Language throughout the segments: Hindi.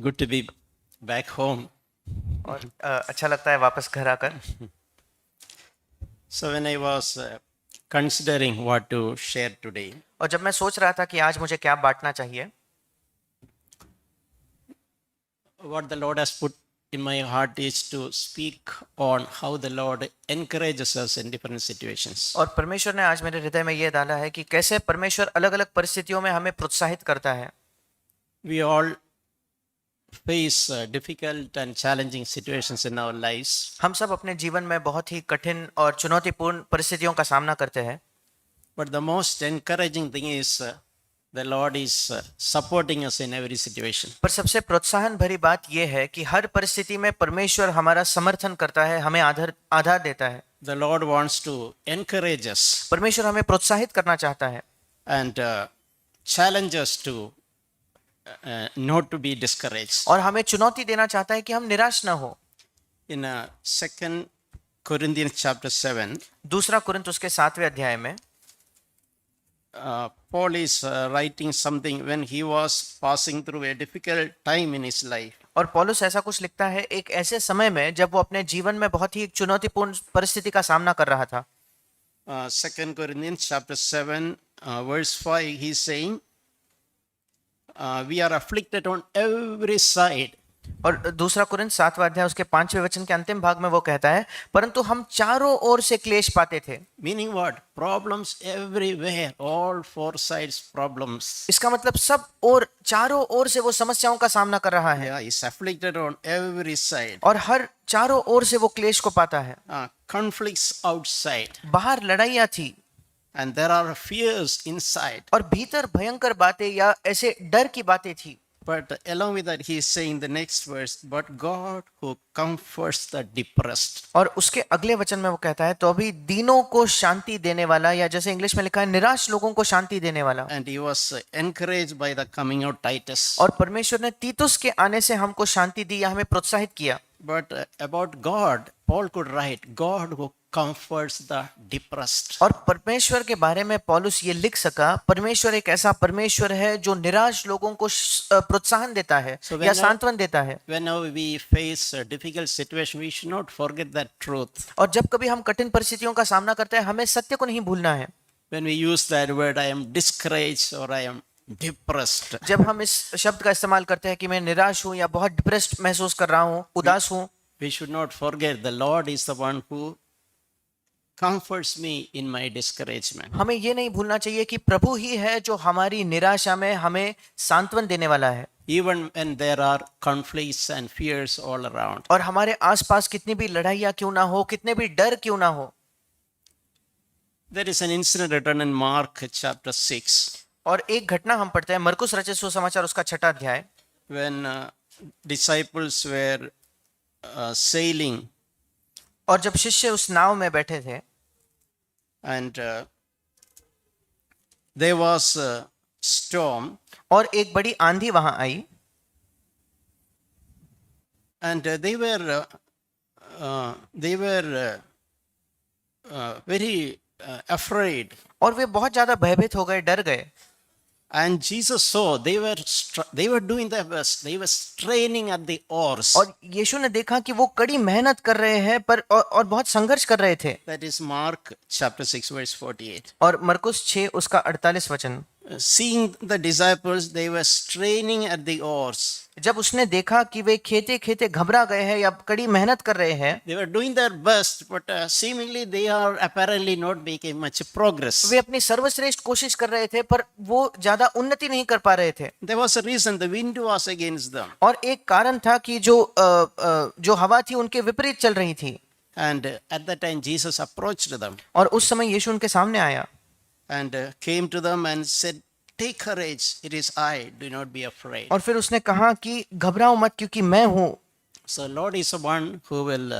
Good to be back home. और अच्छा लगता है वापस घर आकर। So when I was considering what to share today, और जब मैं सोच रहा था कि आज मुझे क्या बांटना चाहिए, what the Lord has put in my heart is to speak on how the Lord encourages us in different situations. और परमेश्वर ने आज मेरे हृदय में यह डाला है कि कैसे परमेश्वर अलग अलग परिस्थितियों में हमें प्रोत्साहित करता है। We all face difficult and challenging situations in our lives, हम सब अपने जीवन में बहुत ही कठिन और चुनौतीपूर्ण परिस्थितियों का सामना करते हैं, but the most encouraging thing is the Lord is supporting us in every situation. पर सबसे प्रोत्साहन भरी बात यह है कि हर परिस्थिति में परमेश्वर हमारा समर्थन करता है, हमें आधार देता है। The Lord wants to encourage us परमेश्वर हमें प्रोत्साहित करना चाहता है and challenge us to not to be discouraged. और हमें चुनौती देना चाहता है कि हम निराश न हो। In 2 Corinthians chapter 7, दूसरा कुरिन्थ उसके 7वें अध्याय में Paul is writing something when he was passing through a difficult time in his life. और पौलुस ऐसा कुछ लिखता है एक ऐसे समय में जब वो अपने जीवन में बहुत ही एक चुनौतीपूर्ण परिस्थिति का सामना कर रहा था। 2 Corinthians chapter 7, verse 5, he's saying, we are afflicted on every side. और दूसरा कुरिन्थ 7वां अध्याय उसके 5वें वचन के अंतिम भाग में वो कहता है, परंतु हम चारों ओर से क्लेश पाते थे। Meaning what? Problems everywhere, all four sides problems. इसका मतलब सब और चारों ओर से वो समस्याओं का सामना कर रहा है। Yeah, he's afflicted on every side. और हर चारों ओर से वो क्लेश को पाता है। Conflicts outside. बाहर लड़ाइयाँ थी And there are fears inside. और भीतर भयंकर बातें या ऐसे डर की बातें थी। But along with that, he is saying the next verse, but God who comforts the depressed. और उसके अगले वचन में वो कहता है, तो अभी दीनों को शांति देने वाला, या जैसे इंग्लिश में लिखा है निराश लोगों को शांति देने वाला। And he was encouraged by the coming of Titus. और परमेश्वर ने तीतुस के आने से हमको शांति दी या हमें प्रोत्साहित किया। But about God, Paul could write, God who comforts the depressed. और परमेश्वर के बारे में पौलुस ये लिख सका, परमेश्वर एक ऐसा परमेश्वर है जो निराश लोगों को प्रोत्साहन देता है या सांत्वन देता है। Whenever we face a difficult situation, we should not forget that truth. और जब कभी हम कठिन परिस्थितियों का सामना करते हैं, हमें सत्य को नहीं भूलना है। When we use that word, I am discouraged or I am depressed. जब हम इस शब्द का इस्तेमाल करते हैं कि मैं निराश हूं या बहुत डिप्रेस्ड महसूस कर रहा हूं, उदास हूं, We should not forget the Lord is the one who comforts me in my discouragement. हमें ये नहीं भूलना चाहिए कि प्रभु ही है जो हमारी निराशा में हमें सांत्वन देने वाला है। Even when there are conflicts and fears all around. और हमारे आसपास कितनी भी लड़ाइयाँ क्यों ना हो, कितने भी डर क्यों ना हो। There is an incident written in Mark chapter 6. और एक घटना हम पढ़ते हैं मरकुस रचित सुसमाचार उसका 6वां अध्याय, When disciples were sailing और जब शिष्य उस नाव में बैठे थे and there was a storm और एक बड़ी आंधी वहां आई and they were very afraid. और वे बहुत ज्यादा भयभीत हो गए, डर गए। And Jesus saw they were doing their best. They were straining at the oars. और यीशु ने देखा कि वो कड़ी मेहनत कर रहे हैं पर और बहुत संघर्ष कर रहे थे। That is Mark chapter 6 verse 48. और मरकुस 6 उसका 48 वचन, Seeing the disciples, they were straining at the oars. जब उसने देखा कि वे खेते खेते घबरा गए हैं या कड़ी मेहनत कर रहे हैं, They were doing their best, but seemingly they are apparently not making much progress. वे अपनी सर्वश्रेष्ठ कोशिश कर रहे थे पर वो ज्यादा उन्नति नहीं कर पा रहे थे। There was a reason, the wind was against them. और एक कारण था कि जो हवा थी उनके विपरीत चल रही थी। And at that time Jesus approached them और उस समय यीशु उनके सामने आया and came to them and said, take courage, it is I, do not be afraid. और फिर उसने कहा कि घबराओ मत क्योंकि मैं हूं। So Lord is the one who will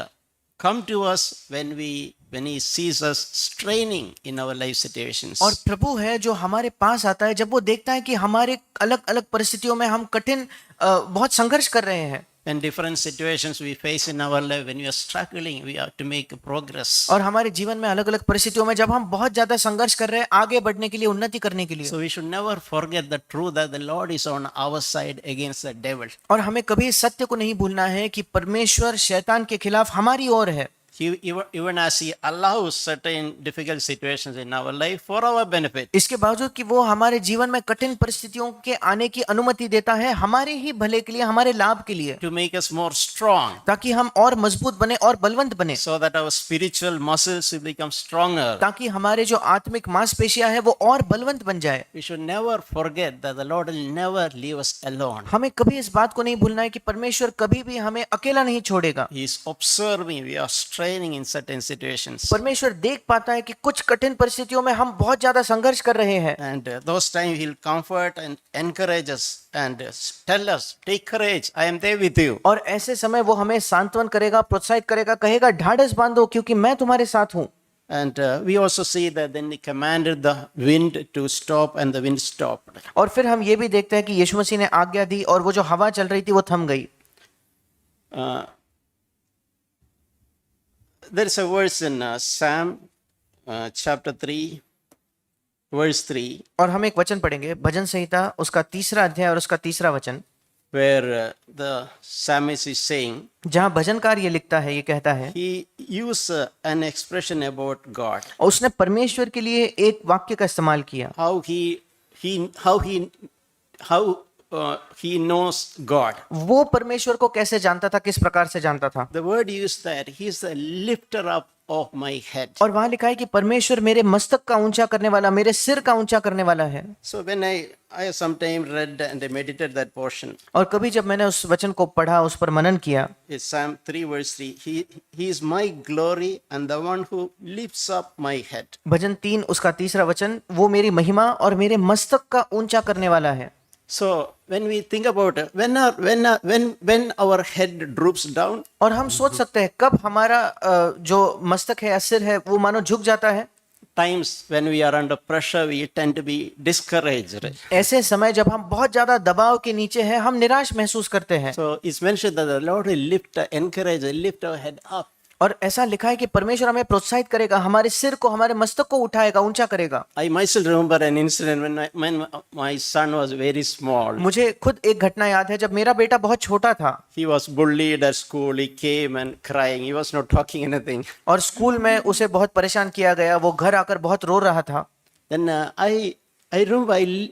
come to us when he sees us straining in our life situations. और प्रभु है जो हमारे पास आता है जब वो देखता है कि हमारे अलग अलग परिस्थितियों में हम कठिन बहुत संघर्ष कर रहे हैं। When different situations we face in our life, when we are struggling, we have to make progress. और हमारे जीवन में अलग अलग परिस्थितियों में जब हम बहुत ज्यादा संघर्ष कर रहे हैं आगे बढ़ने के लिए, उन्नति करने के लिए, So we should never forget the truth that the Lord is on our side against the devil. और हमें कभी इस सत्य को नहीं भूलना है कि परमेश्वर शैतान के खिलाफ हमारी ओर है। Even as He allows certain difficult situations in our life for our benefit. इसके बावजूद कि वो हमारे जीवन में कठिन परिस्थितियों के आने की अनुमति देता है हमारे ही भले के लिए, हमारे लाभ के लिए, To make us more strong, ताकि हम और मजबूत बने और बलवंत बने, so that our spiritual muscles will become stronger. ताकि हमारे जो आत्मिक मांसपेशियां है वो और बलवंत बन जाए। We should never forget that the Lord will never leave us alone. हमें कभी इस बात को नहीं भूलना है कि परमेश्वर कभी भी हमें अकेला नहीं छोड़ेगा। He is observing, we are straining in certain situations. परमेश्वर देख पाता है कि कुछ कठिन परिस्थितियों में हम बहुत ज्यादा संघर्ष कर रहे हैं, And those times He'll comfort and encourage us and tell us, take courage, I am there with you. और ऐसे समय वो हमें सांत्वन करेगा, प्रोत्साहित करेगा, कहेगा ढाढ़स बांधो क्योंकि मैं तुम्हारे साथ हूँ। And we also see that then He commanded the wind to stop and the wind stopped. और फिर हम ये भी देखते हैं कि यीशु मसीह ने आज्ञा दी और वो जो हवा चल रही थी वो थम गई। There is a verse in Psalm chapter 3, verse 3, और हम एक वचन पढ़ेंगे भजन संहिता उसका 3रा अध्याय और उसका 3रा वचन, where the psalmist is saying, जहाँ भजनकार ये लिखता है, ये कहता है, he used an expression about God, और उसने परमेश्वर के लिए एक वाक्य का इस्तेमाल किया, how he knows God. वो परमेश्वर को कैसे जानता था, किस प्रकार से जानता था। The word used that he is the lifter up of my head. और वहां लिखा है कि परमेश्वर मेरे मस्तक का ऊंचा करने वाला, मेरे सिर का ऊंचा करने वाला है। So when I sometimes read and meditated that portion, और कभी जब मैंने उस वचन को पढ़ा, उस पर मनन किया, it's Psalm 3 verse 3, he is my glory and the one who lifts up my head. भजन 3 उसका 3रा वचन, वो मेरी महिमा और मेरे मस्तक का ऊंचा करने वाला है। So when we think about it, when our head droops down, और हम सोच सकते हैं कब हमारा जो मस्तक है या सिर है वो मानो झुक जाता है। times when we are under pressure, we tend to be discouraged. ऐसे समय जब हम बहुत ज्यादा दबाव के नीचे हैं, हम निराश महसूस करते हैं। So it's mentioned that the Lord will encourage, lift our head up. और ऐसा लिखा है कि परमेश्वर हमें प्रोत्साहित करेगा, हमारे सिर को, हमारे मस्तक को उठाएगा, ऊंचा करेगा। I myself remember an incident when my son was very small. मुझे खुद एक घटना याद है जब मेरा बेटा बहुत छोटा था। He was bullied at school. He came and crying. He was not talking anything. और स्कूल में उसे बहुत परेशान किया गया, वो घर आकर बहुत रो रहा था। Then I remember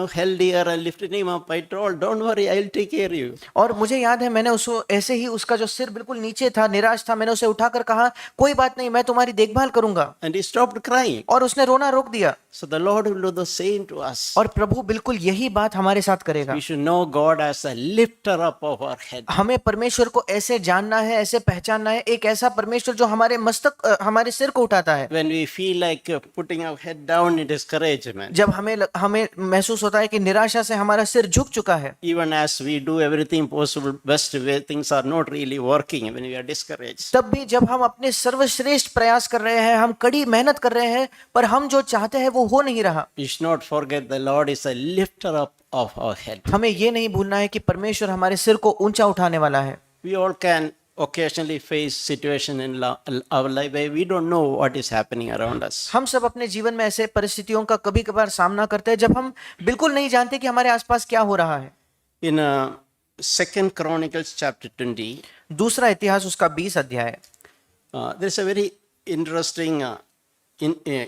held here and lifted him up. I told, don't worry, I'll take care of you. और मुझे याद है मैंने उसको ऐसे ही, उसका जो सिर बिल्कुल नीचे था, निराश था, मैंने उसे उठाकर कहा कोई बात नहीं, मैं तुम्हारी देखभाल करूंगा। And he stopped crying. और उसने रोना रोक दिया। So the Lord will do the same to us. और प्रभु बिल्कुल यही बात हमारे साथ करेगा। We should know God as a lifter up of our head. हमें परमेश्वर को ऐसे जानना है, ऐसे पहचानना है, एक ऐसा परमेश्वर जो हमारे मस्तक, हमारे सिर को उठाता है। When we feel like putting our head down in discouragement. जब हमें महसूस होता है कि निराशा से हमारा सिर झुक चुका है। Even as we do everything possible best way, things are not really working when we are discouraged. तब भी जब हम अपने सर्वश्रेष्ठ प्रयास कर रहे हैं, हम कड़ी मेहनत कर रहे हैं, पर हम जो चाहते हैं वो हो नहीं रहा। We should not forget the Lord is a lifter up of our head. हमें ये नहीं भूलना है कि परमेश्वर हमारे सिर को ऊंचा उठाने वाला है। We all can occasionally face situation in our life where we don't know what is happening around us. हम सब अपने जीवन में ऐसे परिस्थितियों का कभी कभार सामना करते हैं जब हम बिल्कुल नहीं जानते कि हमारे आसपास क्या हो रहा है। In 2 Chronicles chapter 20, दूसरा इतिहास उसका 20 अध्याय, there's a very interesting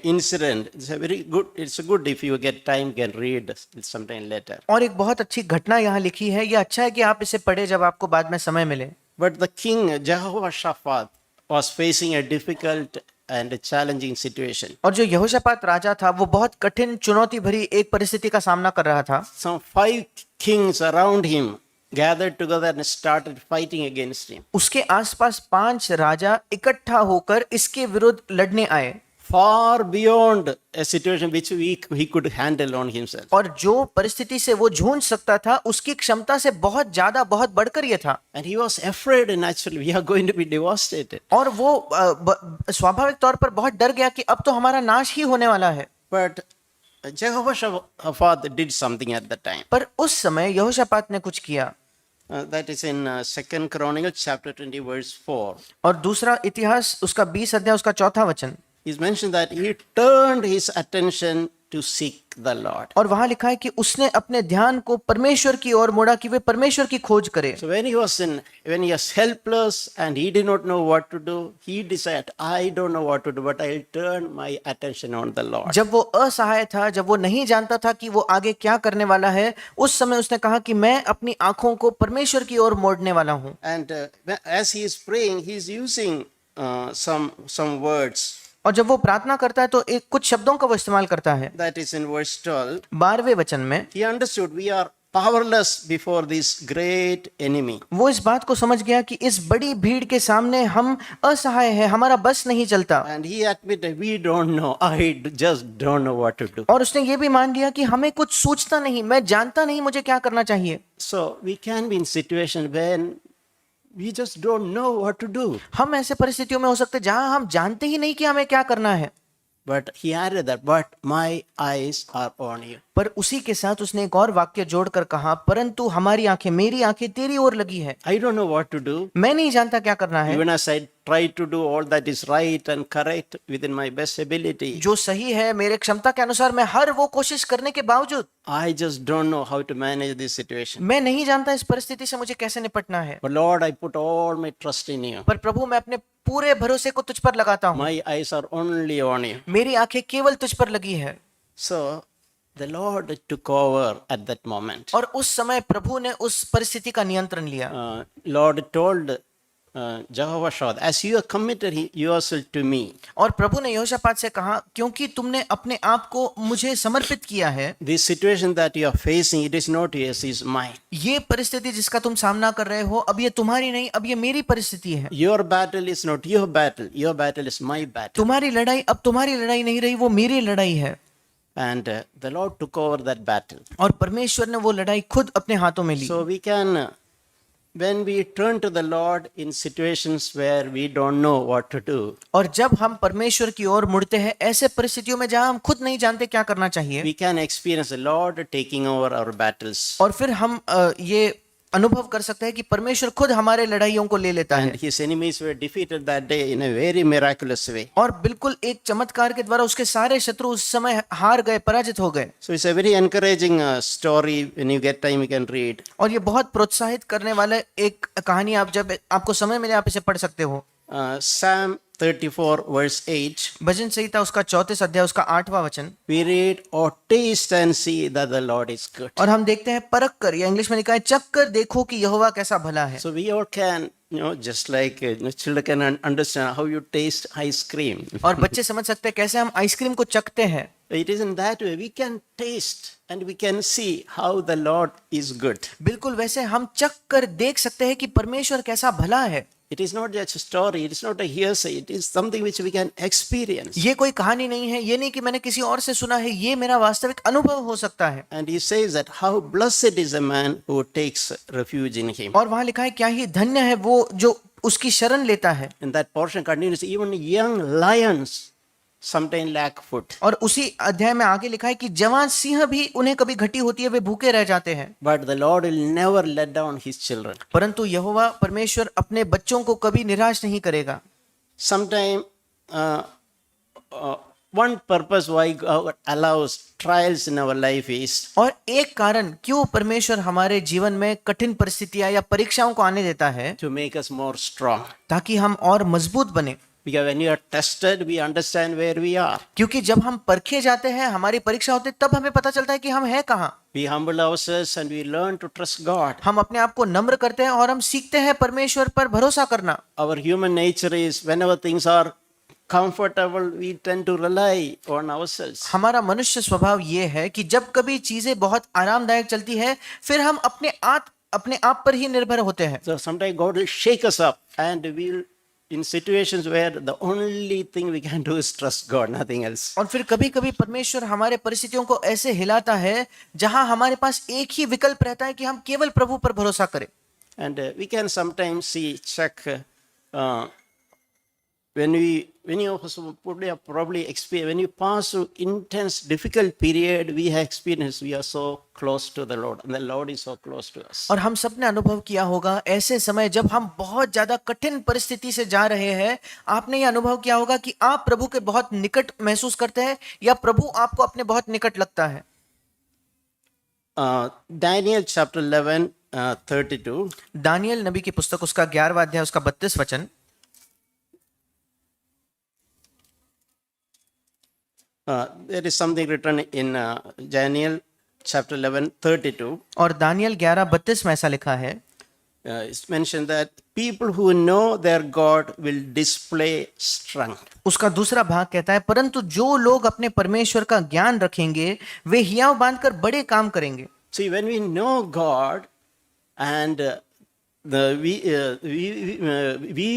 incident. It's good if you get time, can read sometime later. और एक बहुत अच्छी घटना यहाँ लिखी है। ये अच्छा है कि आप इसे पढ़े जब आपको बाद में समय मिले। But the king Jehoshaphat was facing a difficult and challenging situation. और जो यहोशापात राजा था वो बहुत कठिन, चुनौती भरी एक परिस्थिति का सामना कर रहा था। Some 5 kings around him gathered together and started fighting against him. उसके आसपास 5 राजा इकट्ठा होकर इसके विरुद्ध लड़ने आए। Far beyond a situation which he could handle on himself. और जो परिस्थिति से वो जूझ सकता था उसकी क्षमता से बहुत ज्यादा, बहुत बढ़कर ये था। And he was afraid naturally, we are going to be devastated. और वो स्वाभाविक तौर पर बहुत डर गया कि अब तो हमारा नाश ही होने वाला है। But Jehoshaphat did something at the time. पर उस समय यहोशापात ने कुछ किया। That is in 2nd Chronicles chapter 20 verse 4. और दूसरा इतिहास उसका 20 अध्याय उसका 4था वचन, He's mentioned that he turned his attention to seek the Lord. और वहां लिखा है कि उसने अपने ध्यान को परमेश्वर की ओर मोड़ा कि वे परमेश्वर की खोज करे। So when he was helpless and he did not know what to do, he decided, I don't know what to do, but I'll turn my attention on the Lord. जब वो असहाय था, जब वो नहीं जानता था कि वो आगे क्या करने वाला है, उस समय उसने कहा कि मैं अपनी आंखों को परमेश्वर की ओर मोड़ने वाला हूं। And as he is praying, he is using some words. और जब वो प्रार्थना करता है तो एक कुछ शब्दों का वो इस्तेमाल करता है। That is in verse 12. 12वें वचन में He understood we are powerless before this great enemy. वो इस बात को समझ गया कि इस बड़ी भीड़ के सामने हम असहाय हैं, हमारा बस नहीं चलता। And he admitted, we don't know. I just don't know what to do. और उसने ये भी मान लिया कि हमें कुछ सूझता नहीं, मैं जानता नहीं मुझे क्या करना चाहिए। So we can be in situation when we just don't know what to do. हम ऐसे परिस्थितियों में हो सकते हैं जहां हम जानते ही नहीं कि हमें क्या करना है। But he added that, but my eyes are on you. पर उसी के साथ उसने एक और वाक्य जोड़कर कहा, परंतु हमारी आंखें, मेरी आंखें तेरी ओर लगी है। I don't know what to do. मैं नहीं जानता क्या करना है। Even as I try to do all that is right and correct within my best ability, जो सही है मेरे क्षमता के अनुसार मैं हर वो कोशिश करने के बावजूद I just don't know how to manage this situation. मैं नहीं जानता इस परिस्थिति से मुझे कैसे निपटना है। But Lord, I put all my trust in you. पर प्रभु मैं अपने पूरे भरोसे को तुझ पर लगाता हूँ। My eyes are only on you. मेरी आंखें केवल तुझ पर लगी है। So the Lord took over at that moment. और उस समय प्रभु ने उस परिस्थिति का नियंत्रण लिया। Lord told Jehoshaphat, as you have committed yourself to me, और प्रभु ने यहोशापात से कहा, क्योंकि तुमने अपने आप को मुझे समर्पित किया है, this situation that you are facing, it is not yours, it is mine. ये परिस्थिति जिसका तुम सामना कर रहे हो अब ये तुम्हारी नहीं, अब ये मेरी परिस्थिति है। Your battle is not your battle is my battle. तुम्हारी लड़ाई अब तुम्हारी लड़ाई नहीं रही, वो मेरी लड़ाई है। And the Lord took over that battle. और परमेश्वर ने वो लड़ाई खुद अपने हाथों में ली। So we can, when we turn to the Lord in situations where we don't know what to do, और जब हम परमेश्वर की ओर मुड़ते हैं ऐसे परिस्थितियों में जहां हम खुद नहीं जानते क्या करना चाहिए, we can experience the Lord taking over our battles. और फिर हम ये अनुभव कर सकते हैं कि परमेश्वर खुद हमारे लड़ाइयों को ले लेता है। And his enemies were defeated that day in a very miraculous way. और बिल्कुल एक चमत्कार के द्वारा उसके सारे शत्रु उस समय हार गए, पराजित हो गए। So it's a very encouraging story. When you get time, you can read. और ये बहुत प्रोत्साहित करने वाला एक कहानी, आप जब आपको समय मिले आप इसे पढ़ सकते हो। Psalm 34 verse 8. भजन संहिता उसका 34 अध्याय उसका 8वां वचन। We read, "Oh, taste and see that the Lord is good." और हम देखते हैं परख कर, या इंग्लिश में लिखा है चख कर देखो कि यहोवा कैसा भला है। So we all can, just like children can understand how you taste ice cream. और बच्चे समझ सकते हैं कैसे हम आइसक्रीम को चखते हैं। It is in that way we can taste and we can see how the Lord is good. बिल्कुल वैसे हम चख कर देख सकते हैं कि परमेश्वर कैसा भला है। It is not just a story, it is not a hearsay, it is something which we can experience. ये कोई कहानी नहीं है, ये नहीं कि मैंने किसी और से सुना है, ये मेरा वास्तविक अनुभव हो सकता है। And he says that how blessed is a man who takes refuge in him. और वहां लिखा है क्या ही धन्य है वो जो उसकी शरण लेता है। And that portion continues, even young lions sometimes lack food. और उसी अध्याय में आगे लिखा है कि जवान सिंह भी उन्हें कभी घटी होती है, वे भूखे रह जाते हैं। But the Lord will never let down his children. परंतु यहोवा परमेश्वर अपने बच्चों को कभी निराश नहीं करेगा। Sometimes one purpose why God allows trials in our life is, और एक कारण क्यों परमेश्वर हमारे जीवन में कठिन परिस्थितियां या परीक्षाओं को आने देता है, to make us more strong. ताकि हम और मजबूत बने। Because when you are tested, we understand where we are. क्योंकि जब हम परखे जाते हैं, हमारी परीक्षा होती है, तब हमें पता चलता है कि हम हैं कहाँ। We humble ourselves and we learn to trust God. हम अपने आप को नम्र करते हैं और हम सीखते हैं परमेश्वर पर भरोसा करना। Our human nature is whenever things are comfortable, we tend to rely on ourselves. हमारा मनुष्य स्वभाव ये है कि जब कभी चीजें बहुत आरामदायक चलती है, फिर हम अपने आप पर ही निर्भर होते हैं। So sometimes God will shake us up and we'll in situations where the only thing we can do is trust God, nothing else. और फिर कभी-कभी परमेश्वर हमारे परिस्थितियों को ऐसे हिलाता है जहां हमारे पास एक ही विकल्प रहता है कि हम केवल प्रभु पर भरोसा करें। And we can sometimes check when we many of us would have probably experienced, when you pass through intense, difficult period, we have experienced, we are so close to the Lord, and the Lord is so close to us. और हम सब ने अनुभव किया होगा ऐसे समय जब हम बहुत ज्यादा कठिन परिस्थिति से जा रहे हैं, आपने ये अनुभव किया होगा कि आप प्रभु के बहुत निकट महसूस करते हैं या प्रभु आपको अपने बहुत निकट लगता है। Daniel chapter 11, 32. दानियल नबी की पुस्तक उसका 11वां अध्याय उसका 32 वचन। There is something written in Daniel chapter 11, 32. और दानियल 11:32 में ऐसा लिखा है, It's mentioned that people who know their God will display strength. उसका दूसरा भाग कहता है, परंतु जो लोग अपने परमेश्वर का ज्ञान रखेंगे वे हियाव बांधकर बड़े काम करेंगे। See, when we know God, and we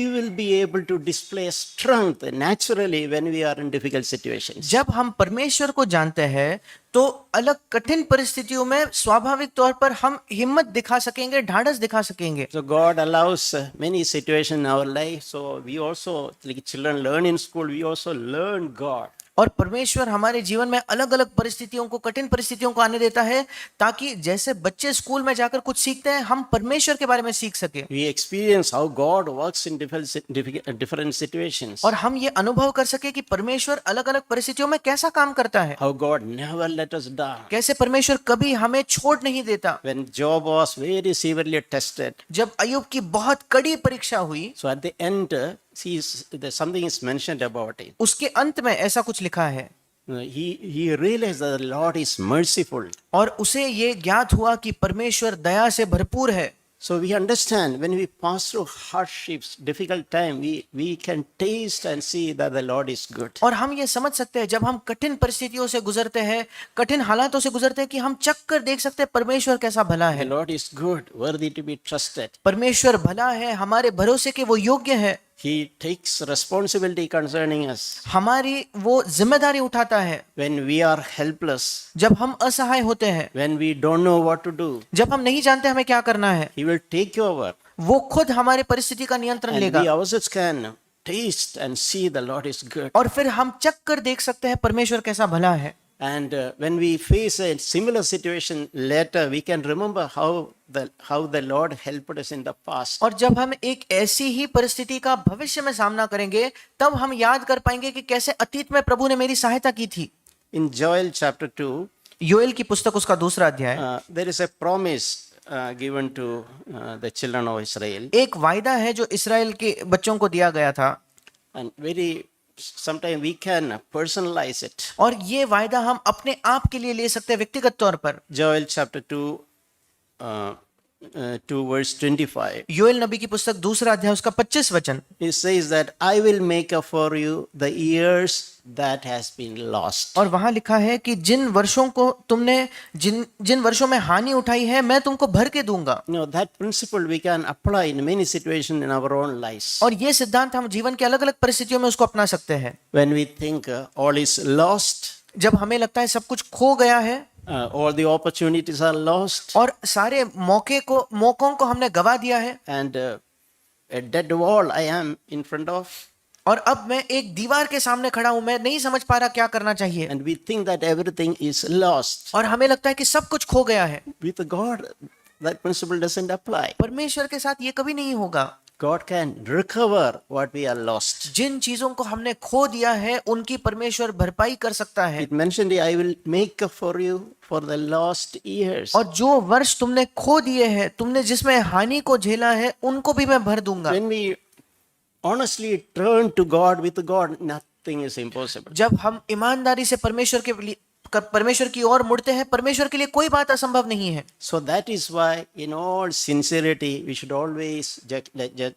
will be able to display strength naturally when we are in difficult situations. जब हम परमेश्वर को जानते हैं तो अलग कठिन परिस्थितियों में स्वाभाविक तौर पर हम हिम्मत दिखा सकेंगे, ढाढ़स दिखा सकेंगे। So God allows many situations in our life. So we also, like children learn in school, we also learn God. और परमेश्वर हमारे जीवन में अलग अलग परिस्थितियों को, कठिन परिस्थितियों को आने देता है ताकि जैसे बच्चे स्कूल में जाकर कुछ सीखते हैं, हम परमेश्वर के बारे में सीख सके। We experience how God works in different situations. और हम ये अनुभव कर सके कि परमेश्वर अलग अलग परिस्थितियों में कैसा काम करता है, How God never let us down. कैसे परमेश्वर कभी हमें छोड़ नहीं देता। When Job was very severely tested, जब अय्यूब की बहुत कड़ी परीक्षा हुई, so at the end, something is mentioned about it. उसके अंत में ऐसा कुछ लिखा है, He realized that the Lord is merciful. और उसे ये ज्ञात हुआ कि परमेश्वर दया से भरपूर है। So we understand when we pass through hardships, difficult time, we can taste and see that the Lord is good. और हम ये समझ सकते हैं जब हम कठिन परिस्थितियों से गुजरते हैं, कठिन हालातों से गुजरते हैं, कि हम चख कर देख सकते हैं परमेश्वर कैसा भला The है। Lord is good, worthy to be trusted. परमेश्वर भला है, हमारे भरोसे के वो योग्य है, He takes responsibility concerning us. हमारी वो जिम्मेदारी उठाता है। When we are helpless, जब हम असहाय होते हैं, when we don't know what to do, जब हम नहीं जानते हमें क्या करना है, He will take over. वो खुद हमारे परिस्थिति का नियंत्रण And लेगा। we ourselves can taste and see the Lord is good. और फिर हम चख कर देख सकते हैं परमेश्वर कैसा भला है। And when we face a similar situation later, we can remember how the Lord helped us in the past. और जब हम एक ऐसी ही परिस्थिति का भविष्य में सामना करेंगे, तब हम याद कर पाएंगे कि कैसे अतीत में प्रभु ने मेरी सहायता की थी। In Joel chapter 2, योएल की पुस्तक उसका 2 अध्याय, there is a promise given to the children of Israel. एक वायदा है जो इस्राएल के बच्चों को दिया गया था, And sometimes we can personalize it. और ये वायदा हम अपने आप के लिए ले सकते हैं व्यक्तिगत तौर पर। Joel chapter 2, 2 verse 25. योएल नबी की पुस्तक 2 अध्याय उसका 25 वचन, It says that I will make up for you the years that has been lost. और वहां लिखा है कि जिन वर्षों को तुमने जिन वर्षों में हानि उठाई है, मैं तुमको भर के दूंगा। That principle we can apply in many situations in our own lives. और ये सिद्धांत हम जीवन के अलग अलग परिस्थितियों में उसको अपना सकते हैं। When we think all is lost, जब हमें लगता है सब कुछ खो गया है, all the opportunities are lost, और सारे मौकों को हमने गवा दिया है, and a dead wall I am in front of, और अब मैं एक दीवार के सामने खड़ा हूं, मैं नहीं समझ पा रहा क्या करना चाहिए, and we think that everything is lost. और हमें लगता है कि सब कुछ खो गया है। With God, that principle doesn't apply. परमेश्वर के साथ ये कभी नहीं होगा। God can recover what we are lost. जिन चीजों को हमने खो दिया है उनकी परमेश्वर भरपाई कर सकता है। It mentioned, I will make up for you for the lost years. और जो वर्ष तुमने खो दिए हैं, तुमने जिसमें हानि को झेला है, उनको भी मैं भर दूंगा। When we honestly turn to God, with God, nothing is impossible. जब हम ईमानदारी से परमेश्वर की ओर मुड़ते हैं, परमेश्वर के लिए कोई बात असंभव नहीं है। So that is why, in all sincerity, we should always,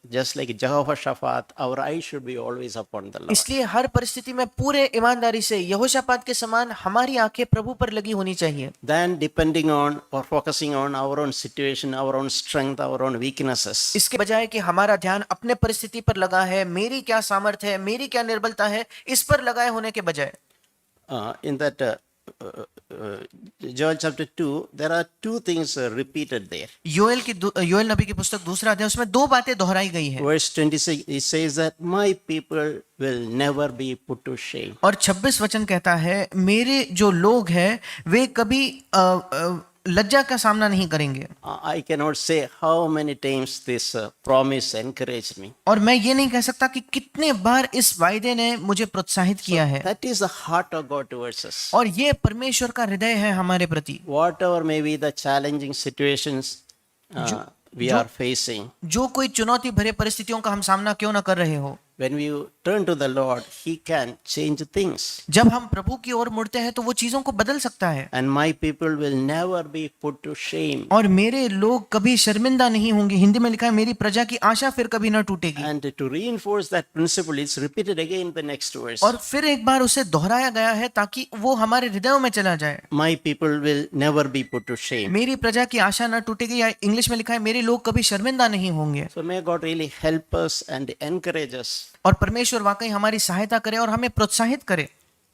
just like Jehoshaphat, our eyes should be always upon the Lord. इसलिए हर परिस्थिति में पूरे ईमानदारी से यहोशापात के समान हमारी आंखें प्रभु पर लगी होनी चाहिए। Then depending on or focusing on our own situation, our own strength, our own weaknesses. इसके बजाय कि हमारा ध्यान अपने परिस्थिति पर लगा है, मेरी क्या सामर्थ्य है, मेरी क्या निर्बलता है, इस पर लगाए होने के बजाय, In that Joel chapter 2, there are two things repeated there. Joel नबी की पुस्तक दूसरा अध्याय उसमें दो बातें दोहराई गई है Verse 26, it says that my people will never be put to shame. और 26 वचन कहता है मेरे जो लोग हैं वे कभी लज्जा का सामना नहीं करेंगे। I cannot say how many times this promise encouraged me. और मैं ये नहीं कह सकता कि कितने बार इस वायदे ने मुझे प्रोत्साहित किया है। That is the heart of God towards us. और ये परमेश्वर का हृदय है हमारे प्रति। Whatever may be the challenging situations we are facing, जो कोई चुनौती भरे परिस्थितियों का हम सामना क्यों ना कर रहे हो, when we turn to the Lord, He can change things. जब हम प्रभु की ओर मुड़ते हैं तो वो चीजों को बदल सकता है। And my people will never be put to shame. और मेरे लोग कभी शर्मिंदा नहीं होंगे। हिंदी में लिखा है मेरी प्रजा की आशा फिर कभी न टूटेगी। And to reinforce that principle, it's repeated again in the next verse. और फिर एक बार उसे दोहराया गया है ताकि वो हमारे हृदयों में चला जाए। My people will never be put to shame. मेरी प्रजा की आशा न टूटेगी, या इंग्लिश में लिखा है मेरे लोग कभी शर्मिंदा नहीं होंगे। So may God really help us and encourage us. और परमेश्वर वाकई हमारी सहायता करे और हमें प्रोत्साहित करे।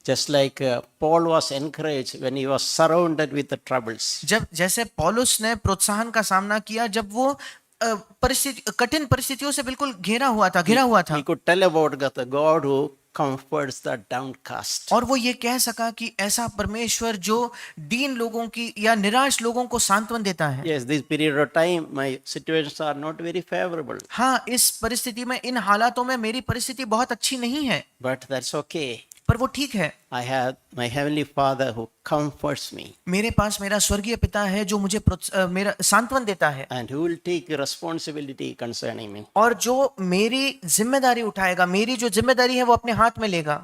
Just like Paul was encouraged when he was surrounded with the troubles. जब जैसे पौलुस ने प्रोत्साहन का सामना किया जब वो कठिन परिस्थितियों से बिल्कुल घिरा हुआ था। He could tell about the God who comforts the downcast. और वो ये कह सका कि ऐसा परमेश्वर जो दीन लोगों की या निराश लोगों को सांत्वन देता है। Yes, this period of time, my situations are not very favorable. हाँ, इस परिस्थिति में, इन हालातों में मेरी परिस्थिति बहुत अच्छी नहीं है, But that's okay. पर वो ठीक है। I have my heavenly Father who comforts me. मेरे पास मेरा स्वर्गीय पिता है जो मुझे मेरा सांत्वन देता है And who will take responsibility concerning me. और जो मेरी जिम्मेदारी उठाएगा, मेरी जो जिम्मेदारी है वो अपने हाथ में लेगा।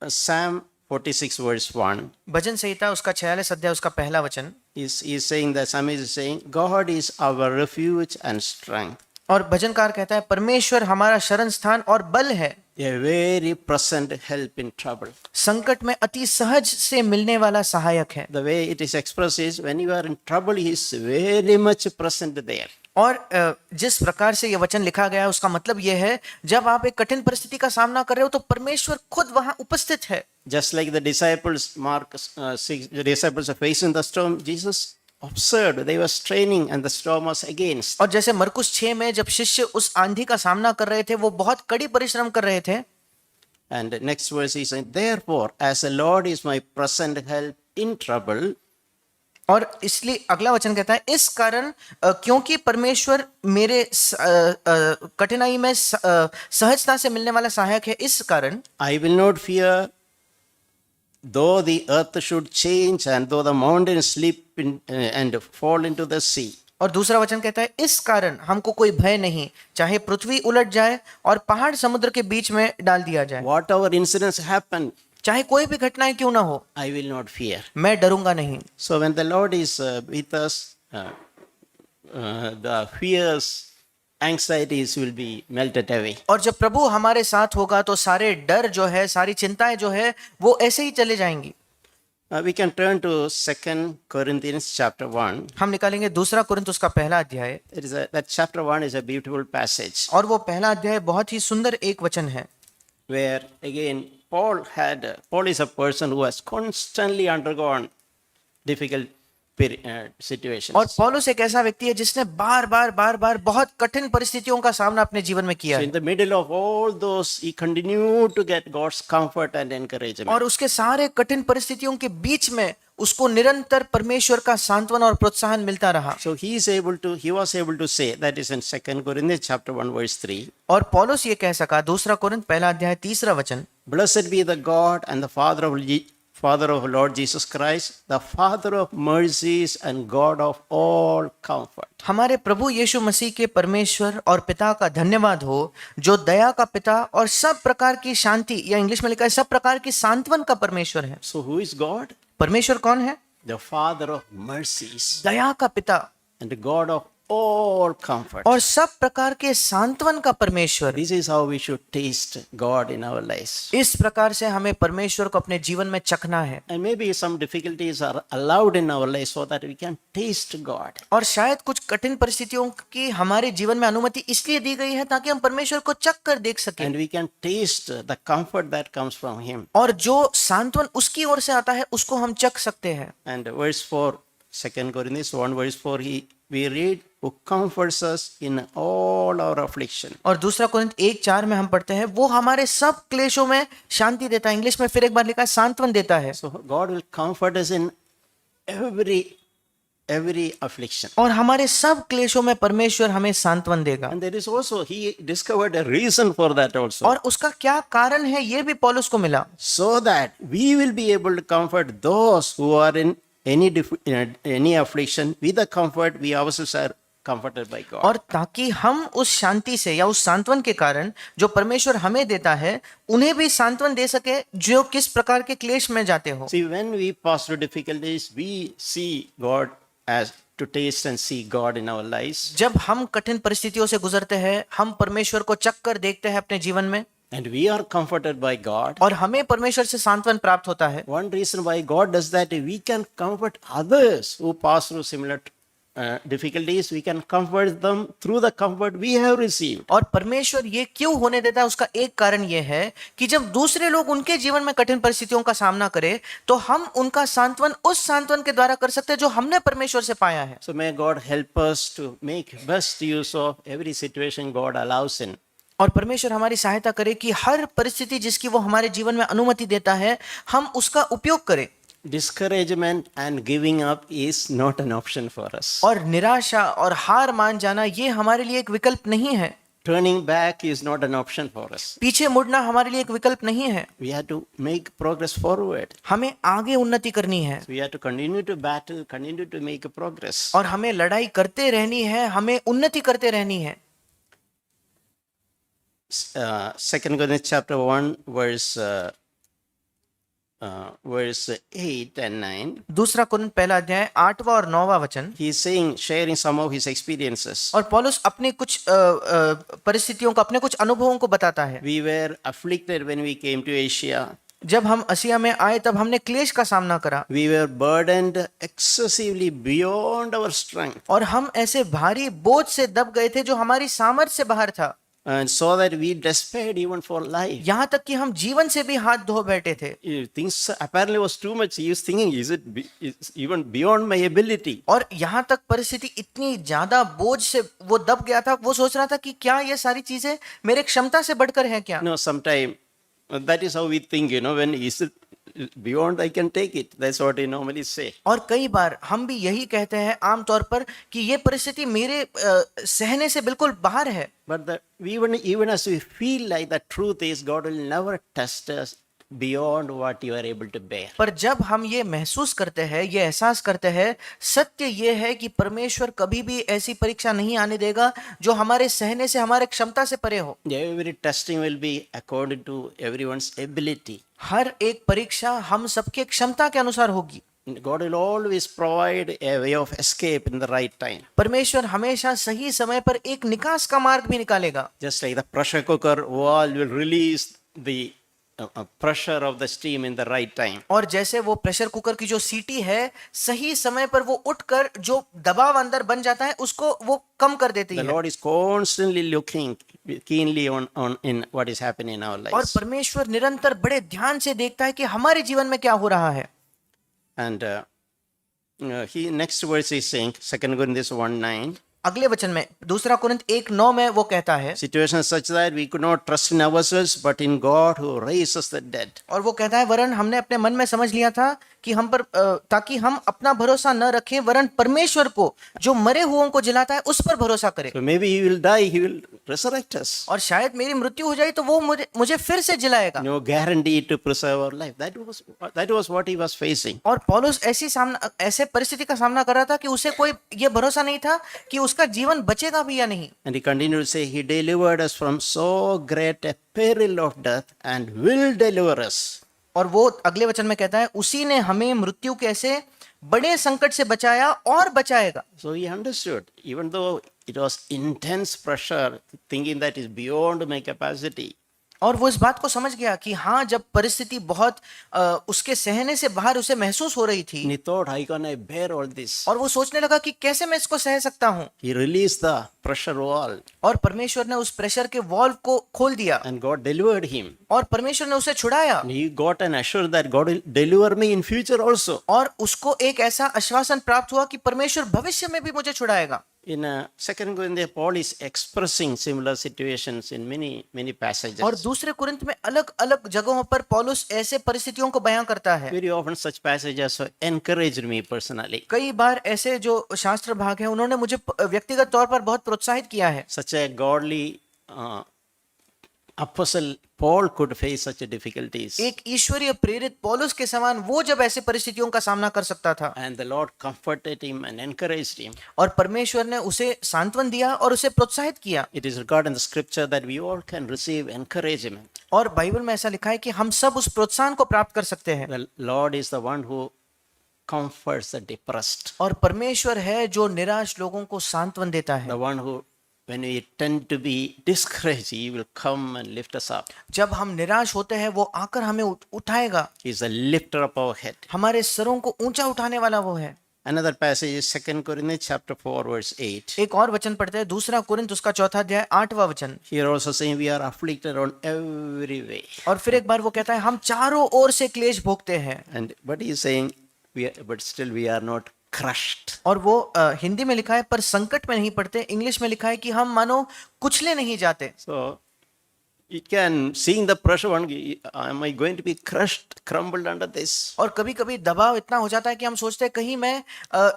Psalm 46 verse 1 भजन संहिता उसका 46 अध्याय उसका पहला वचन is saying, the psalmist is saying, God is our refuge and strength, और भजनकार कहता है परमेश्वर हमारा शरण स्थान और बल है, a very present help in trouble. संकट में अति सहज से मिलने वाला सहायक है। The way it is expressed is, when you are in trouble, He is very much present there. और जिस प्रकार से यह वचन लिखा गया है उसका मतलब यह है जब आप एक कठिन परिस्थिति का सामना कर रहे हो तो परमेश्वर खुद वहां उपस्थित है। Just like the disciples, Mark 6, the disciples are facing the storm, Jesus observed, they were straining and the storm was against. और जैसे मरकुस 6 में जब शिष्य उस आंधी का सामना कर रहे थे वो बहुत कड़ी परिश्रम कर रहे थे। And next verse he said, therefore, as the Lord is my present help in trouble, और इसलिए अगला वचन कहता है इस कारण क्योंकि परमेश्वर मेरे कठिनाई में सहजता से मिलने वाला सहायक है, इस कारण I will not fear, though the earth should change and though the mountains slip in, and fall into the sea. और दूसरा वचन कहता है इस कारण हमको कोई भय नहीं, चाहे पृथ्वी उलट जाए और पहाड़ समुद्र के बीच में डाल दिया जाए। Whatever incidents happen, चाहे कोई भी घटनाएं क्यों ना हो, I will not fear. मैं डरूंगा नहीं। So when the Lord is with us, the fears, anxieties will be melted away. और जब प्रभु हमारे साथ होगा तो सारे डर जो है, सारी चिंताएं जो है वो ऐसे ही चले जाएंगी। We can turn to 2 Corinthians chapter 1. हम निकालेंगे दूसरा कुरिन्थ उसका पहला अध्याय, That chapter 1 is a beautiful passage और वो पहला अध्याय बहुत ही सुंदर एक वचन है, where again Paul is a person who has constantly undergone difficult situations. और पौलुस एक ऐसा व्यक्ति है जिसने बार बार बहुत कठिन परिस्थितियों का सामना अपने जीवन में किया So है। in the middle of all those, he continued to get God's comfort and encouragement. और उसके सारे कठिन परिस्थितियों के बीच में उसको निरंतर परमेश्वर का सांत्वन और प्रोत्साहन मिलता रहा। So he was able to say, that is in 2 Corinthians chapter 1 verse 3. और पौलुस ये कह सका, दूसरा कुरिन्थ पहला अध्याय तीसरा वचन, Blessed be the God and the Father of Lord Jesus Christ, the Father of mercies and God of all comfort. हमारे प्रभु यीशु मसीह के परमेश्वर और पिता का धन्यवाद हो जो दया का पिता और सब प्रकार की शांति, या इंग्लिश में लिखा है सब प्रकार की सांत्वन का परमेश्वर है। So who is God? परमेश्वर कौन है? The Father of mercies दया का पिता and the God of all comfort. और सब प्रकार के सांत्वन का परमेश्वर। This is how we should taste God in our lives. इस प्रकार से हमें परमेश्वर को अपने जीवन में चखना है। And maybe some difficulties are allowed in our lives so that we can taste God. और शायद कुछ कठिन परिस्थितियों की हमारे जीवन में अनुमति इसलिए दी गई है ताकि हम परमेश्वर को चख कर देख सकें And we can taste the comfort that comes from Him. और जो सांत्वन उसकी ओर से आता है उसको हम चख सकते हैं। And verse 4, 2 Corinthians 1 verse 4, we read, who comforts us in all our affliction. और दूसरा कुरिन्थ 1:4 में हम पढ़ते हैं वो हमारे सब क्लेशों में शांति देता है। इंग्लिश में फिर एक बार लिखा है सांत्वन देता है। So God will comfort us in every affliction. और हमारे सब क्लेशों में परमेश्वर हमें सांत्वन देगा। And there is also, he discovered a reason for that also. और उसका क्या कारण है ये भी पौलुस को मिला। So that we will be able to comfort those who are in any affliction with the comfort we ourselves are comforted by God. और ताकि हम उस शांति से या उस सांत्वन के कारण जो परमेश्वर हमें देता है उन्हें भी सांत्वन दे सके जो किस प्रकार के क्लेश में जाते हो। See, when we pass through difficulties, we see God as to taste and see God in our lives. जब हम कठिन परिस्थितियों से गुजरते हैं हम परमेश्वर को चख कर देखते हैं अपने जीवन में And we are comforted by God. और हमें परमेश्वर से सांत्वन प्राप्त होता है। One reason why God does that, we can comfort others who pass through similar difficulties. We can comfort them through the comfort we have received. और परमेश्वर ये क्यों होने देता है उसका एक कारण ये है कि जब दूसरे लोग उनके जीवन में कठिन परिस्थितियों का सामना करें तो हम उनका सांत्वन उस सांत्वन के द्वारा कर सकते हैं जो हमने परमेश्वर से पाया है। So may God help us to make best use of every situation God allows in. और परमेश्वर हमारी सहायता करे कि हर परिस्थिति जिसकी वो हमारे जीवन में अनुमति देता है हम उसका उपयोग करें। Discouragement and giving up is not an option for us. और निराशा और हार मान जाना ये हमारे लिए एक विकल्प नहीं है। Turning back is not an option for us. पीछे मुड़ना हमारे लिए एक विकल्प नहीं है। We have to make progress forward. हमें आगे उन्नति करनी है We have to continue to battle, continue to make progress. और हमें लड़ाई करते रहनी है, हमें उन्नति करते रहनी है। 2 Corinthians chapter 1 verse 8 and 9. दूसरा कुरिन्थ पहला अध्याय 8वां और 9वां वचन। He is saying, sharing some of his experiences. और पौलुस अपने कुछ परिस्थितियों को अपने कुछ अनुभवों को बताता है। We were afflicted when we came to Asia. जब हम आसिया में आए तब हमने क्लेश का सामना करा We were burdened excessively beyond our strength. और हम ऐसे भारी बोझ से दब गए थे जो हमारी सामर्थ्य से बाहर था। And so that we despaired even for life. यहाँ तक कि हम जीवन से भी हाथ धो बैठे थे। Things apparently was too much. He was thinking, is even beyond my ability. और यहाँ तक परिस्थिति इतनी ज्यादा बोझ से वो दब गया था, वो सोच रहा था कि क्या ये सारी चीजें मेरे क्षमता से बढ़कर हैं क्या? No, sometime that is how we think, when is it beyond I can take it. That's what we normally say. और कई बार हम भी यही कहते हैं आमतौर पर कि ये परिस्थिति मेरे सहने से बिल्कुल बाहर है। But even as we feel like the truth is, God will never test us beyond what you are able to bear. पर जब हम ये महसूस करते हैं, ये एहसास करते हैं, सत्य ये है कि परमेश्वर कभी भी ऐसी परीक्षा नहीं आने देगा जो हमारे सहने से, हमारे क्षमता से परे हो। Every testing will be according to everyone's ability. हर एक परीक्षा हम सबके क्षमता के अनुसार होगी। God will always provide a way of escape in the right time. परमेश्वर हमेशा सही समय पर एक निकास का मार्ग भी निकालेगा। Just like the pressure cooker valve will release the pressure of the steam in the right time. और जैसे वो प्रेशर कुकर की जो सीटी है सही समय पर वो उठकर जो दबाव अंदर बन जाता है उसको वो कम कर देती है। The Lord is constantly looking keenly on in what is happening in our lives. और परमेश्वर निरंतर बड़े ध्यान से देखता है कि हमारे जीवन में क्या हो रहा है। And he next verse is saying 2 Corinthians 1:9. अगले वचन में दूसरा कुरिन्थ 1:9 में वो कहता है Situation such that we could not trust in ourselves but in God who raises the dead. और वो कहता है वरन हमने अपने मन में समझ लिया था कि हम पर ताकि हम अपना भरोसा न रखें वरन परमेश्वर को जो मरे हुओं को जिलाता है उस पर भरोसा करें। So maybe he will die, he will resurrect us. और शायद मेरी मृत्यु हो जाए तो वो मुझे फिर से जिलाएगा। No guarantee to preserve our life. That was what he was facing. और पौलुस ऐसे परिस्थिति का सामना कर रहा था कि उसे कोई ये भरोसा नहीं था कि उसका जीवन बचेगा भी या नहीं। And he continued to say, he delivered us from so great a peril of death and will deliver us. और वो अगले वचन में कहता है उसी ने हमें मृत्यु के ऐसे बड़े संकट से बचाया और बचाएगा। So he understood, even though it was intense pressure, thinking that is beyond my capacity. और वो इस बात को समझ गया कि हाँ, जब परिस्थिति बहुत उसके सहने से बाहर उसे महसूस हो रही थी, And he thought, how can I bear all this? और वो सोचने लगा कि कैसे मैं इसको सह सकता हूँ। He released the pressure wall, और परमेश्वर ने उस प्रेशर के वॉल्व को खोल दिया, and God delivered him. और परमेश्वर ने उसे छुड़ाया, And he got an assurance that God will deliver me in future also. और उसको एक ऐसा आश्वासन प्राप्त हुआ कि परमेश्वर भविष्य में भी मुझे छुड़ाएगा। In 2 Corinthians, Paul is expressing similar situations in many passages. और दूसरे कुरिन्थ में अलग अलग जगहों पर पौलुस ऐसे परिस्थितियों को बयां करता है। Very often such passages encouraged me personally. कई बार ऐसे जो शास्त्र भाग हैं उन्होंने मुझे व्यक्तिगत तौर पर बहुत प्रोत्साहित किया है। Such a godly apostle Paul could face such difficulties. एक ईश्वरीय प्रेरित पौलुस के समान वो जब ऐसे परिस्थितियों का सामना कर सकता था, And the Lord comforted him and encouraged him. और परमेश्वर ने उसे सांत्वन दिया और उसे प्रोत्साहित किया। It is recorded in the scripture that we all can receive encouragement. और बाइबल में ऐसा लिखा है कि हम सब उस प्रोत्साहन को प्राप्त कर सकते हैं। The Lord is the one who comforts the depressed. और परमेश्वर है जो निराश लोगों को सांत्वन देता है। The one who, when we tend to be discouraged, he will come and lift us up. जब हम निराश होते हैं वो आकर हमें उठाएगा। He is the lifter of our head. हमारे सरों को ऊंचा उठाने वाला वो है। Another passage is 2 Corinthians chapter 4 verse 8. एक और वचन पढ़ते हैं, दूसरा कुरिन्थ उसका 4 अध्याय 8वां वचन। Here also saying we are afflicted on every way. और फिर एक बार वो कहता है हम चारों ओर से क्लेश भोगते हैं। And but he is saying but still we are not crushed. और वो हिंदी में लिखा है पर संकट में नहीं पड़ते, इंग्लिश में लिखा है कि हम मानो कुचले नहीं जाते। So it can, seeing the pressure, one, am I going to be crushed, crumbled under this? और कभी कभी दबाव इतना हो जाता है कि हम सोचते हैं कहीं मैं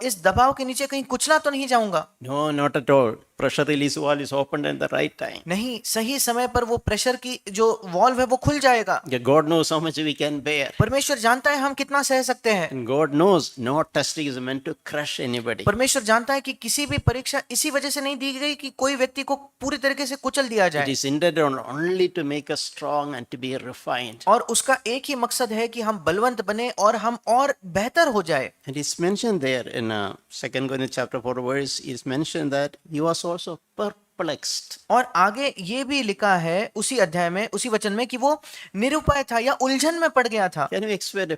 इस दबाव के नीचे कहीं कुचला तो नहीं जाऊंगा। No, not at all. Pressure release valve is opened at the right time. नहीं, सही समय पर वो प्रेशर की जो वॉल्व है वो खुल जाएगा। God knows how much we can bear. परमेश्वर जानता है हम कितना सह सकते हैं। And God knows no testing is meant to crush anybody. परमेश्वर जानता है कि किसी भी परीक्षा इसी वजह से नहीं दी गई कि कोई व्यक्ति को पूरी तरीके से कुचल दिया It जाए, is intended only to make us strong and to be refined. और उसका एक ही मकसद है कि हम बलवंत बने और हम और बेहतर हो जाए। And it's mentioned there in 2 Corinthians chapter 4 verse, is mentioned that he was also perplexed. और आगे ये भी लिखा है उसी अध्याय में, उसी वचन में, कि वो निरुपाय था या उलझन में पड़ गया था। Can you expect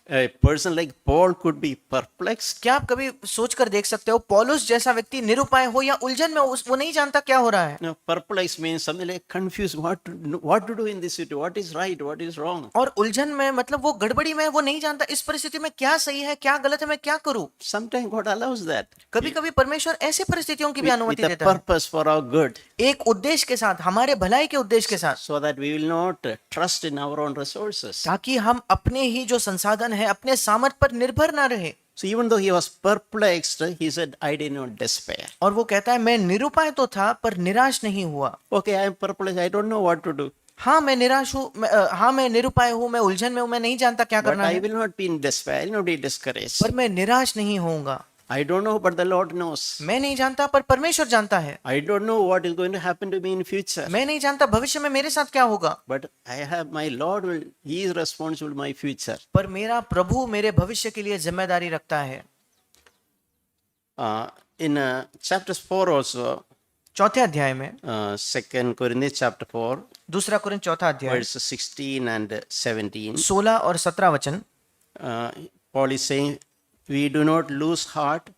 a person like Paul could be perplexed? क्या आप कभी सोचकर देख सकते हो पौलुस जैसा व्यक्ति निरुपाय हो या उलझन में हो, वो नहीं जानता क्या हो रहा है। No, perplexed means something like confused. What to do in this situation? What is right? What is wrong? और उलझन में मतलब वो गड़बड़ी में, वो नहीं जानता इस परिस्थिति में क्या सही है क्या गलत है, मैं क्या करूं। Sometimes God allows that कभी कभी परमेश्वर ऐसे परिस्थितियों की भी with अनुमति a देता है, purpose for our good, एक उद्देश्य के साथ, हमारे भलाई के उद्देश्य के साथ, so that we will not trust in our own resources. ताकि हम अपने ही जो संसाधन है अपने सामर्थ पर निर्भर ना रहे। So even though he was perplexed, he said, I did not despair. और वो कहता है मैं निरुपाय तो था पर निराश नहीं हुआ। Okay, I am perplexed. I don't know what to do. हाँ मैं निराश हूँ, हाँ मैं निरुपाय हूँ, मैं उलझन में हूँ, मैं नहीं जानता क्या But करना I है, will not be in despair. I will not be discouraged. पर मैं निराश नहीं होऊंगा। I don't know, but the Lord knows. मैं नहीं जानता पर परमेश्वर जानता है। I don't know what is going to happen to me in future. मैं नहीं जानता भविष्य में मेरे साथ क्या होगा, But I have my Lord will, He is responsible for my future. पर मेरा प्रभु मेरे भविष्य के लिए जिम्मेदारी रखता है। In chapters 4 also, चौथे अध्याय में, 2 Corinthians chapter 4, दूसरा कुरिन्थ चौथा अध्याय verses 16 and 17, 16 और 17 वचन, Paul is saying, we do not lose heart,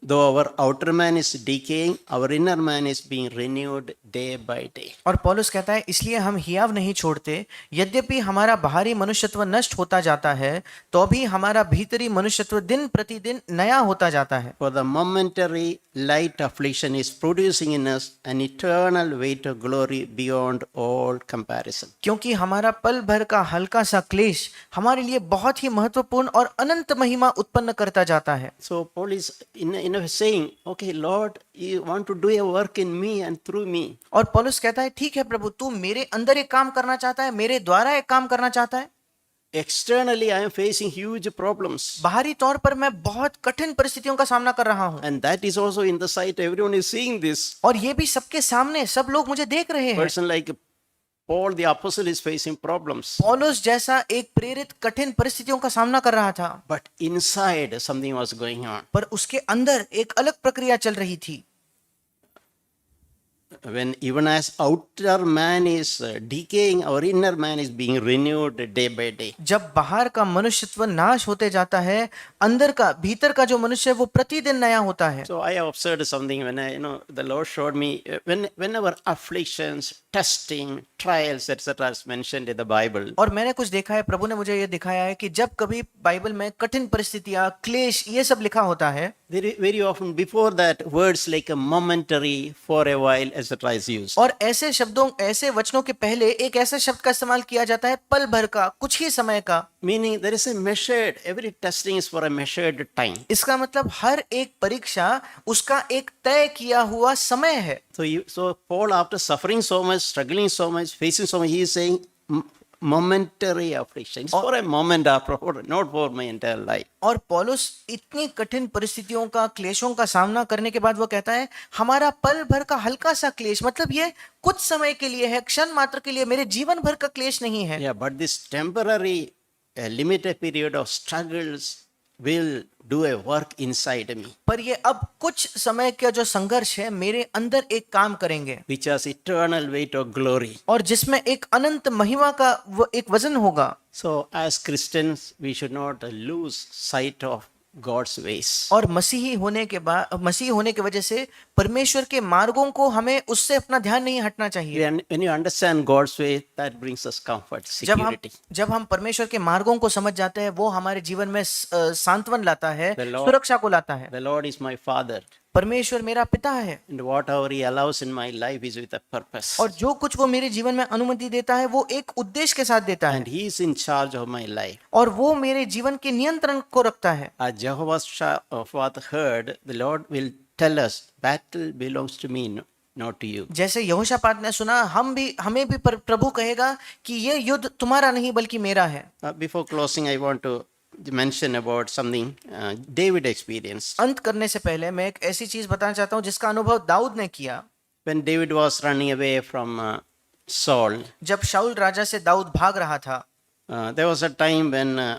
though our outer man is decaying, our inner man is being renewed day by day. और पौलुस कहता है इसलिए हम हियाव नहीं छोड़ते, यद्यपि हमारा बाहरी मनुष्यत्व नष्ट होता जाता है तो भी हमारा भीतरी मनुष्यत्व दिन प्रतिदिन नया होता जाता है। For the momentary light affliction is producing in us an eternal weight of glory beyond all comparison. क्योंकि हमारा पल भर का हल्का सा क्लेश हमारे लिए बहुत ही महत्वपूर्ण और अनंत महिमा उत्पन्न करता जाता है। So Paul is in a saying, okay, Lord, you want to do a work in me and through me. और पौलुस कहता है ठीक है प्रभु, तू मेरे अंदर एक काम करना चाहता है, मेरे द्वारा एक काम करना चाहता है। Externally, I am facing huge problems. बाहरी तौर पर मैं बहुत कठिन परिस्थितियों का सामना कर रहा हूँ, And that is also in the sight, everyone is seeing this. और ये भी सबके सामने, सब लोग मुझे देख रहे हैं। Person like Paul the apostle is facing problems, पौलुस जैसा एक प्रेरित कठिन परिस्थितियों का सामना कर रहा था, but inside something was going on. पर उसके अंदर एक अलग प्रक्रिया चल रही थी। When even as outer man is decaying, our inner man is being renewed day by day. जब बाहर का मनुष्यत्व नाश होते जाता है, अंदर का भीतर का जो मनुष्य है वो प्रतिदिन नया होता है। So I observed something when the Lord showed me whenever afflictions, testing, trials, etc. is mentioned in the Bible. और मैंने कुछ देखा है, प्रभु ने मुझे ये दिखाया है कि जब कभी बाइबल में कठिन परिस्थितियां, क्लेश, ये सब लिखा होता है, Very often before that words like a momentary, for a while, etc. is used. और ऐसे शब्दों, ऐसे वचनों के पहले एक ऐसा शब्द का इस्तेमाल किया जाता है, पल भर का, कुछ ही समय का। Meaning there is a measured, every testing is for a measured time. इसका मतलब हर एक परीक्षा उसका एक तय किया हुआ समय है। So Paul, after suffering so much, struggling so much, facing so much, he is saying momentary affliction. It's for a moment, after, not for my entire life. और पौलुस इतनी कठिन परिस्थितियों का, क्लेशों का सामना करने के बाद वो कहता है, हमारा पल भर का हल्का सा क्लेश, मतलब ये कुछ समय के लिए है, क्षण मात्र के लिए, मेरे जीवन भर का क्लेश नहीं है। Yeah, but this temporary, limited period of struggles will do a work inside me, पर ये अब कुछ समय का जो संघर्ष है मेरे अंदर एक काम करेंगे, which has eternal weight of glory. और जिसमें एक अनंत महिमा का एक वजन होगा। So as Christians, we should not lose sight of God's ways. और मसीही होने की वजह से परमेश्वर के मार्गों को हमें उससे अपना ध्यान नहीं हटना चाहिए। When you understand God's way, that brings us comfort, security. जब हम परमेश्वर के मार्गों को समझ जाते हैं, वो हमारे जीवन में सांत्वन लाता है, सुरक्षा को लाता है। The Lord is my Father, परमेश्वर मेरा पिता है, and whatever He allows in my life is with a purpose. और जो कुछ वो मेरे जीवन में अनुमति देता है वो एक उद्देश्य के साथ देता है, And He is in charge of my life. और वो मेरे जीवन के नियंत्रण को रखता है। As Jehoshaphat heard, the Lord will tell us, battle belongs to me, not to you. जैसे यहोशापात ने सुना, हमें भी प्रभु कहेगा कि ये युद्ध तुम्हारा नहीं बल्कि मेरा है। Before closing, I want to mention about something David experienced. अंत करने से पहले मैं एक ऐसी चीज बताना चाहता हूँ जिसका अनुभव दाऊद ने किया। When David was running away from Saul, जब शाऊल राजा से दाऊद भाग रहा था, there was a time when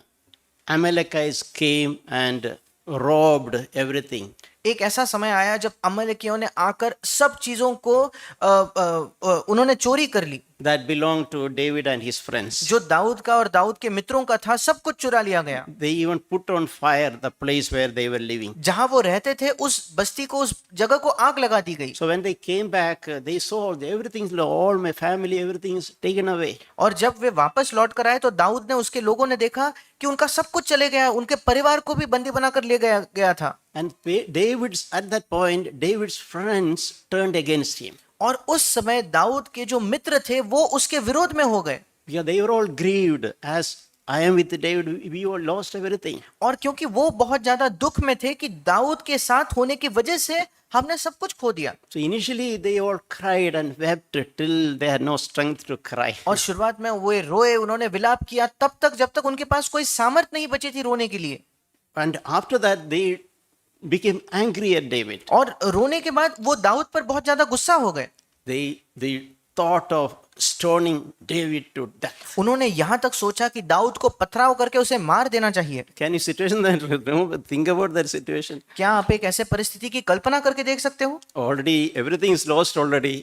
Amalekites came and robbed everything. एक ऐसा समय आया जब अमलेकियों ने आकर सब चीजों को उन्होंने चोरी कर ली। That belonged to David and his friends. जो दाऊद का और दाऊद के मित्रों का था, सब कुछ चुरा लिया गया। They even put on fire the place where they were living. जहां वो रहते थे उस बस्ती को, उस जगह को आग लगा दी गई। So when they came back, they saw everything, all my family, everything is taken away. और जब वे वापस लौट कर आए तो दाऊद ने, उसके लोगों ने देखा कि उनका सब कुछ चले गया, उनके परिवार को भी बंदी बनाकर ले गया था। And at that point, David's friends turned against him. और उस समय दाऊद के जो मित्र थे वो उसके विरोध में हो गए। Yeah, they were all grieved as I am with David. We all lost everything. और क्योंकि वो बहुत ज्यादा दुख में थे कि दाऊद के साथ होने की वजह से हमने सब कुछ खो दिया। So initially they all cried and wept till they had no strength to cry. और शुरुआत में वो रोए, उन्होंने विलाप किया तब तक जब तक उनके पास कोई सामर्थ नहीं बची थी रोने के लिए। And after that they became angry at David. और रोने के बाद वो दाऊद पर बहुत ज्यादा गुस्सा हो गए। They thought of stoning David to death. उन्होंने यहाँ तक सोचा कि दाऊद को पथराव करके उसे मार देना चाहिए। Can you think about that situation? क्या आप एक ऐसे परिस्थिति की कल्पना करके देख सकते हो? Already everything is lost already.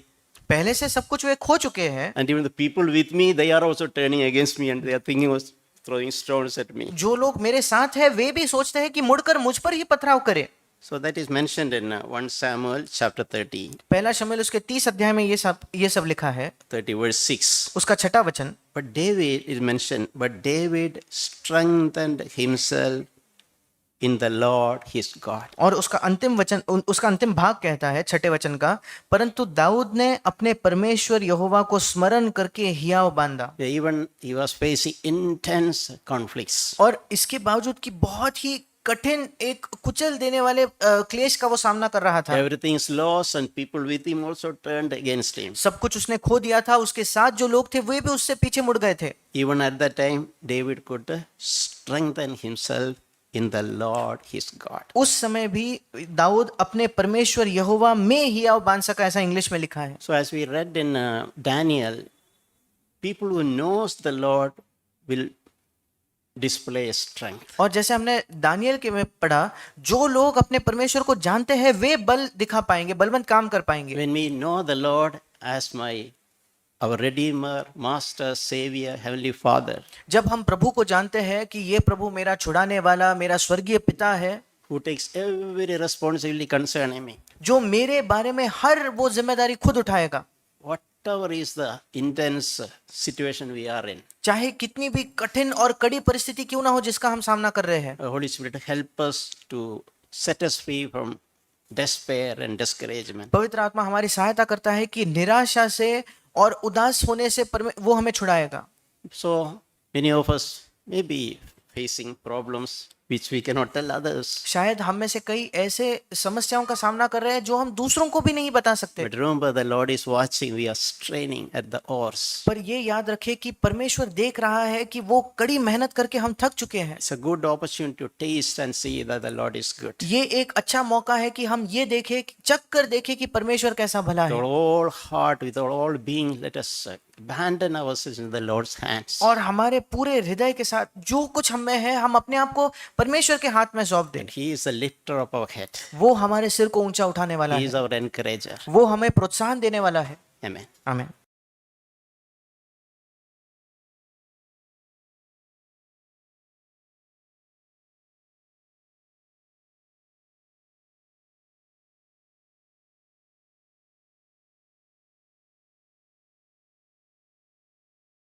पहले से सब कुछ वे खो चुके हैं। And even the people with me, they are also turning against me and they are thinking of throwing stones at me. जो लोग मेरे साथ हैं वे भी सोचते हैं कि मुड़कर मुझ पर ही पथराव करे। So that is mentioned in 1 Samuel chapter 30. पहला शमूएल उसके 30 अध्याय में ये सब लिखा है। 30 verse 6. उसका 6वां वचन। But David is mentioned. But David strengthened himself in the Lord his God. और उसका अंतिम भाग कहता है 6वें वचन का, परंतु दाऊद ने अपने परमेश्वर यहोवा को स्मरण करके हियाव बांधा। Even he was facing intense conflicts. और इसके बावजूद कि बहुत ही कठिन, एक कुचल देने वाले क्लेश का वो सामना कर रहा था। Everything is lost and people with him also turned against him. सब कुछ उसने खो दिया था, उसके साथ जो लोग थे वे भी उससे पीछे मुड़ गए थे। Even at that time, David could strengthen himself in the Lord his God. उस समय भी दाऊद अपने परमेश्वर यहोवा में हियाव बांध सका, ऐसा इंग्लिश में लिखा है। So as we read in Daniel, people who knows the Lord will display strength. और जैसे हमने दानियल के में पढ़ा, जो लोग अपने परमेश्वर को जानते हैं वे बल दिखा पाएंगे, बलवंत काम कर पाएंगे। When we know the Lord as our Redeemer, Master, Savior, Heavenly Father, जब हम प्रभु को जानते हैं कि ये प्रभु मेरा छुड़ाने वाला, मेरा स्वर्गीय पिता है, who takes every responsibility concerning me, जो मेरे बारे में हर वो जिम्मेदारी खुद उठाएगा, whatever is the intense situation we are in, चाहे कितनी भी कठिन और कड़ी परिस्थिति क्यों ना हो जिसका हम सामना कर रहे हैं, the Holy Spirit help us to set us free from despair and discouragement. पवित्र आत्मा हमारी सहायता करता है कि निराशा से और उदास होने से वो हमें छुड़ाएगा। So many of us may be facing problems which we cannot tell others. शायद हम में से कई ऐसे समस्याओं का सामना कर रहे हैं जो हम दूसरों को भी नहीं बता सकते। But remember, the Lord is watching. We are straining at the oars. पर ये याद रखें कि परमेश्वर देख रहा है कि वो कड़ी मेहनत करके हम थक चुके हैं। It's a good opportunity to taste and see that the Lord is good. ये एक अच्छा मौका है कि हम ये देखें, चख कर देखें कि परमेश्वर कैसा भला With है। all heart, with all being, let us abandon ourselves in the Lord's hands. और हमारे पूरे हृदय के साथ जो कुछ हम में है, हम अपने आप को परमेश्वर के हाथ में सौंप दें। And He is the lifter of our head. वो हमारे सिर को ऊंचा उठाने वाला He है, is our encourager. वो हमें प्रोत्साहन देने वाला है। Amen. आमीन।